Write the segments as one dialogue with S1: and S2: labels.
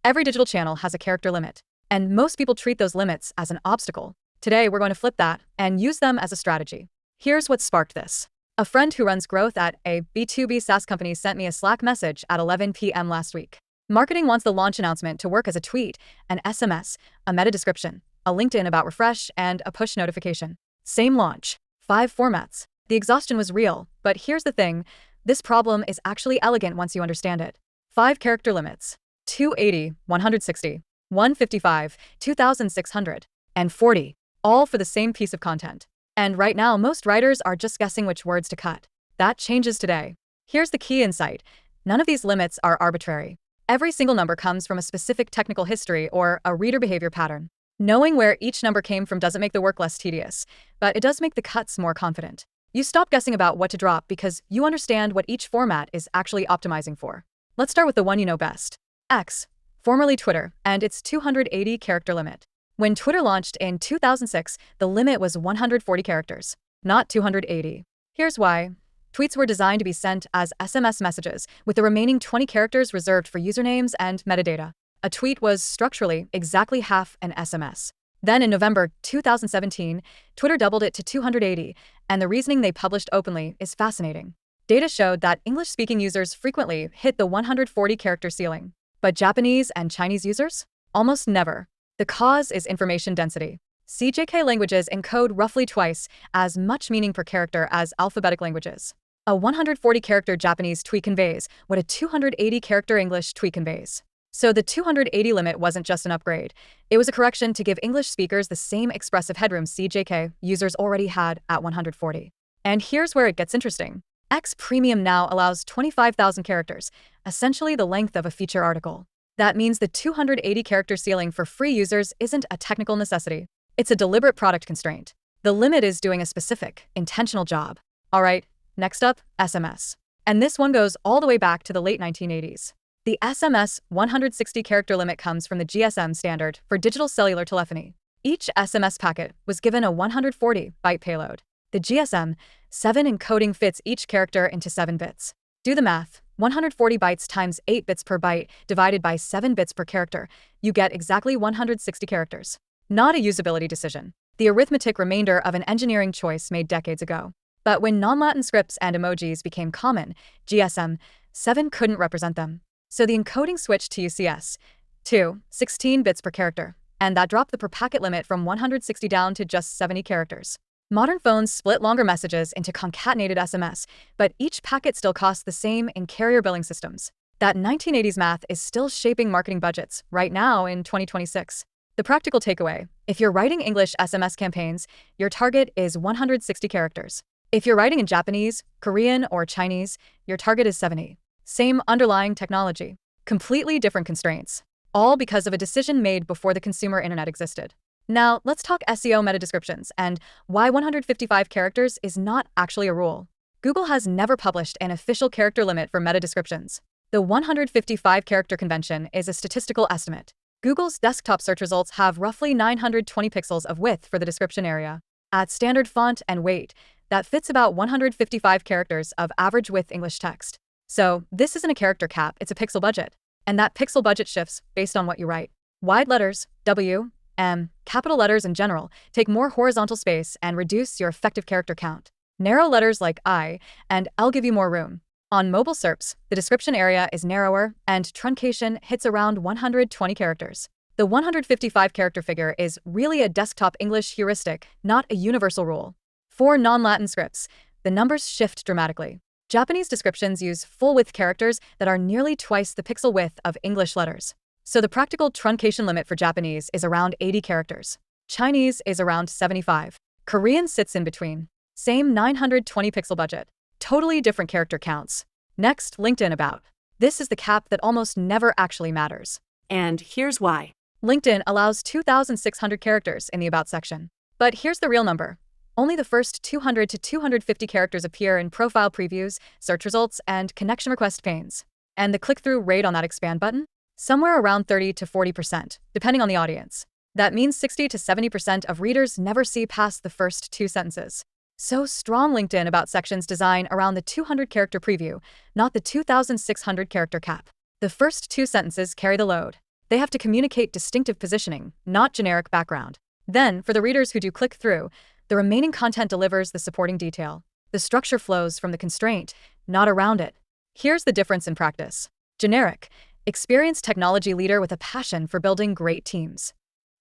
S1: Every digital channel has a character limit, and most people treat those limits as an obstacle. Today, we're going to flip that and use them as a strategy. Here's what sparked this. A friend who runs growth at a B2B SaaS company sent me a Slack message at 11 p.m. last week. Marketing wants the launch announcement to work as a tweet, an SMS, a meta description, a LinkedIn about refresh, and a push notification. Same launch, 5 formats. The exhaustion was real, but here's the thing. This problem is actually elegant once you understand it. 5 character limits: 280, 160, 155, 2600, and 40, all for the same piece of content. And right now, most writers are just guessing which words to cut. That changes today. Here's the key insight. None of these limits are arbitrary. Every single number comes from a specific technical history or a reader behavior pattern. Knowing where each number came from doesn't make the work less tedious, but it does make the cuts more confident. You stop guessing about what to drop because you understand what each format is actually optimizing for. Let's start with the one you know best. X, formerly Twitter, and its 280 character limit. When Twitter launched in 2006, the limit was 140 characters, not 280. Here's why. Tweets were designed to be sent as SMS messages, with the remaining 20 characters reserved for usernames and metadata. A tweet was structurally exactly half an SMS. Then in November 2017, Twitter doubled it to 280, and the reasoning they published openly is fascinating. Data showed that English-speaking users frequently hit the 140-character ceiling, but Japanese and Chinese users? Almost never. The cause is information density. CJK languages encode roughly twice as much meaning per character as alphabetic languages. A 140-character Japanese tweet conveys what a 280-character English tweet conveys. So the 280 limit wasn't just an upgrade. It was a correction to give English speakers the same expressive headroom CJK users already had at 140. And here's where it gets interesting. X Premium now allows 25,000 characters, essentially the length of a feature article. That means the 280-character ceiling for free users isn't a technical necessity. It's a deliberate product constraint. The limit is doing a specific, intentional job. All right, next up, SMS. And this one goes all the way back to the late 1980s. The SMS 160-character limit comes from the GSM standard for digital cellular telephony. Each SMS packet was given a 140-byte payload. The GSM 7 encoding fits each character into 7 bits. Do the math. 140 bytes times 8 bits per byte divided by 7 bits per character. You get exactly 160 characters. Not a usability decision. The arithmetic remainder of an engineering choice made decades ago. But when non-Latin scripts and emojis became common, GSM 7 couldn't represent them. So the encoding switched to UCS 2, 16 bits per character, and that dropped the per packet limit from 160 down to just 70 characters. Modern phones split longer messages into concatenated SMS, but each packet still costs the same in carrier billing systems. That 1980s math is still shaping marketing budgets right now in 2026. The practical takeaway: if you're writing English SMS campaigns, your target is 160 characters. If you're writing in Japanese, Korean, or Chinese, your target is 70. Same underlying technology, completely different constraints, all because of a decision made before the consumer internet existed. Now, let's talk SEO meta descriptions and why 155 characters is not actually a rule. Google has never published an official character limit for meta descriptions. The 155 character convention is a statistical estimate. Google's desktop search results have roughly 920 pixels of width for the description area. At standard font and weight, that fits about 155 characters of average width English text. So this isn't a character cap, it's a pixel budget. And that pixel budget shifts based on what you write. Wide letters, W, M, capital letters in general, take more horizontal space and reduce your effective character count. Narrow letters like I and L give you more room. On mobile SERPs, the description area is narrower and truncation hits around 120 characters. The 155 character figure is really a desktop English heuristic, not a universal rule. For non-Latin scripts, the numbers shift dramatically. Japanese descriptions use full-width characters that are nearly twice the pixel width of English letters. So the practical truncation limit for Japanese is around 80 characters. Chinese is around 75. Korean sits in between. Same 920 pixel budget. Totally different character counts. Next, LinkedIn about. This is the cap that almost never actually matters.
S2: And here's why.
S1: LinkedIn allows 2,600 characters in the About section. But here's the real number. Only the first 200 to 250 characters appear in profile previews, search results, and connection request panes. And the click-through rate on that expand button? Somewhere around 30 to 40%, depending on the audience. That means 60 to 70% of readers never see past the first 2 sentences. So strong LinkedIn About sections design around the 200-character preview, not the 2,600-character cap. The first 2 sentences carry the load. They have to communicate distinctive positioning, not generic background. Then, for the readers who do click through, the remaining content delivers the supporting detail. The structure flows from the constraint, not around it. Here's the difference in practice. Generic, experienced technology leader with a passion for building great teams.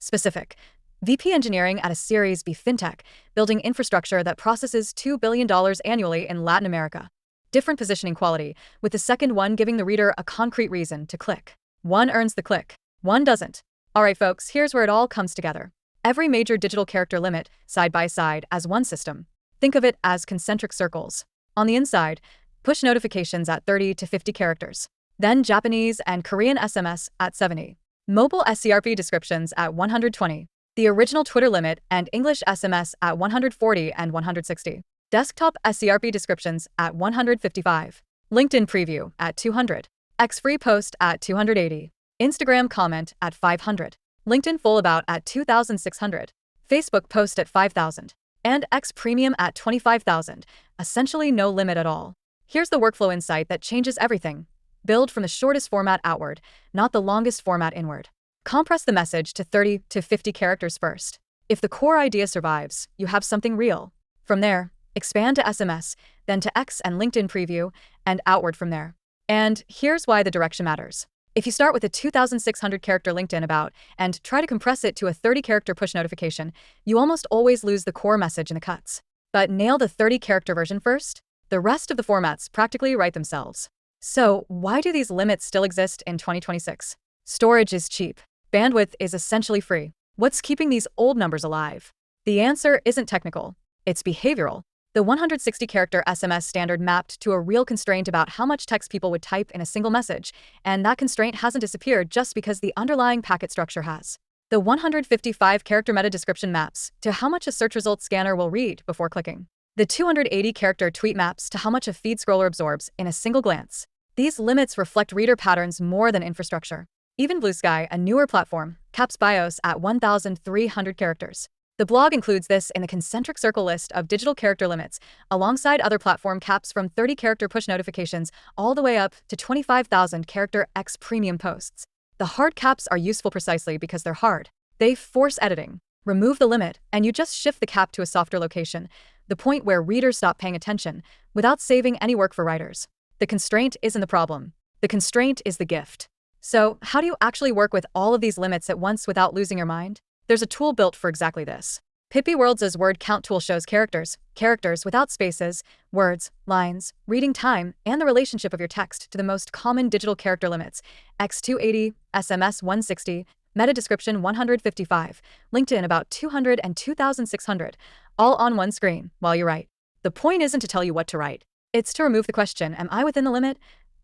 S1: Specific, VP engineering at a Series B fintech, building infrastructure that processes $2 billion annually in Latin America. Different positioning quality, with the second one giving the reader a concrete reason to click. One earns the click, one doesn't. Alright folks, here's where it all comes together. Every major digital character limit, side by side, as one system. Think of it as concentric circles. On the inside, push notifications at 30 to 50 characters. Then Japanese and Korean SMS at 70. Mobile SERP descriptions at 120. The original Twitter limit and English SMS at 140 and 160. Desktop SERP descriptions at 155. LinkedIn preview at 200. X-free post at 280. Instagram comment at 500. LinkedIn full about at 2,600. Facebook post at 5,000. And X premium at 25,000. Essentially no limit at all. Here's the workflow insight that changes everything. Build from the shortest format outward, not the longest format inward. Compress the message to 30 to 50 characters first. If the core idea survives, you have something real. From there, expand to SMS, then to X and LinkedIn preview, and outward from there. And here's why the direction matters. If you start with a 2,600 character LinkedIn about and try to compress it to a 30 character push notification, you almost always lose the core message in the cuts. But nail the 30 character version first, the rest of the formats practically write themselves. So why do these limits still exist in 2026? Storage is cheap. Bandwidth is essentially free. What's keeping these old numbers alive? The answer isn't technical. It's behavioral. The 160-character SMS standard mapped to a real constraint about how much text people would type in a single message, and that constraint hasn't disappeared just because the underlying packet structure has. The 155-character meta description maps to how much a search result scanner will read before clicking. The 280-character tweet maps to how much a feed scroller absorbs in a single glance. These limits reflect reader patterns more than infrastructure. Even Blue Sky, a newer platform, caps BIOS at 1,300 characters. The blog includes this in the concentric circle list of digital character limits, alongside other platform caps from 30-character push notifications all the way up to 25,000-character X premium posts. The hard caps are useful precisely because they're hard. They force editing. Remove the limit, and you just shift the cap to a softer location, the point where readers stop paying attention, without saving any work for writers. The constraint isn't the problem. The constraint is the gift. So, how do you actually work with all of these limits at once without losing your mind? There's a tool built for exactly this. PiPi Worlds' word count tool shows characters without spaces, words, lines, reading time, and the relationship of your text to the most common digital character limits, X280, SMS 160, Meta Description 155, LinkedIn about 200 and 2,600, all on one screen while you write. The point isn't to tell you what to write. It's to remove the question, am I within the limit?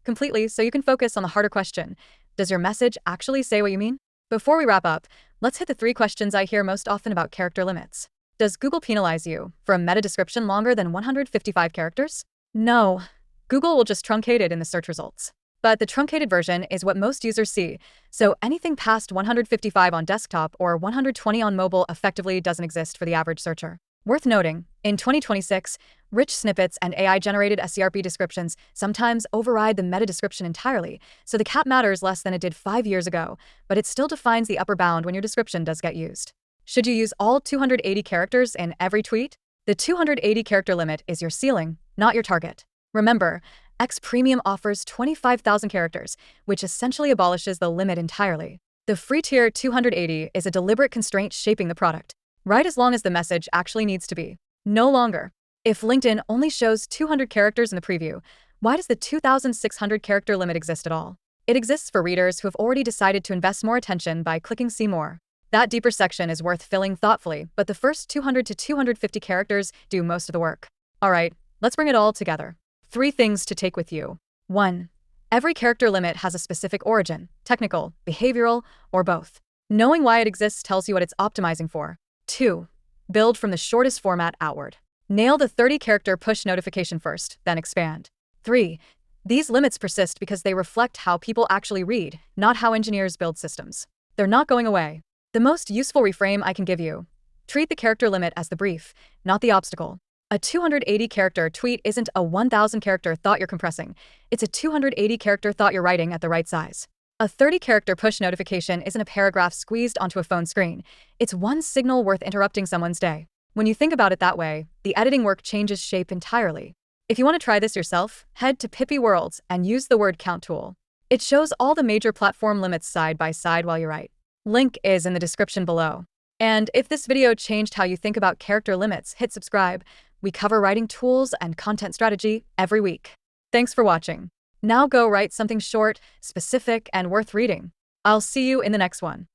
S1: Completely, so you can focus on the harder question. Does your message actually say what you mean? Before we wrap up, let's hit the 3 questions I hear most often about character limits. Does Google penalize you for a meta description longer than 155 characters? No. Google will just truncate it in the search results. But the truncated version is what most users see, so anything past 155 on desktop or 120 on mobile effectively doesn't exist for the average searcher. Worth noting, in 2026, rich snippets and AI-generated SERP descriptions sometimes override the meta description entirely, so the cap matters less than it did 5 years ago, but it still defines the upper bound when your description does get used. Should you use all 280 characters in every tweet? The 280-character limit is your ceiling, not your target. Remember, X Premium offers 25,000 characters, which essentially abolishes the limit entirely. The free tier 280 is a deliberate constraint shaping the product. Write as long as the message actually needs to be. No longer. If LinkedIn only shows 200 characters in the preview, why does the 2,600 character limit exist at all? It exists for readers who have already decided to invest more attention by clicking See More. That deeper section is worth filling thoughtfully, but the first 200 to 250 characters do most of the work. Alright, let's bring it all together. 3 things to take with you. 1. Every character limit has a specific origin, technical, behavioral, or both. Knowing why it exists tells you what it's optimizing for. 2. Build from the shortest format outward. Nail the 30-character push notification first, then expand. 3. These limits persist because they reflect how people actually read, not how engineers build systems. They're not going away. The most useful reframe I can give you: treat the character limit as the brief, not the obstacle. A 280-character tweet isn't a 1,000-character thought you're compressing. It's a 280-character thought you're writing at the right size. A 30-character push notification isn't a paragraph squeezed onto a phone screen. It's one signal worth interrupting someone's day. When you think about it that way, the editing work changes shape entirely. If you want to try this yourself, head to PiPi Worlds and use the word count tool. It shows all the major platform limits side by side while you write. Link is in the description below. And if this video changed how you think about character limits, hit subscribe. We cover writing tools and content strategy every week. Thanks for watching. Now go write something short, specific, and worth reading. I'll see you in the next one.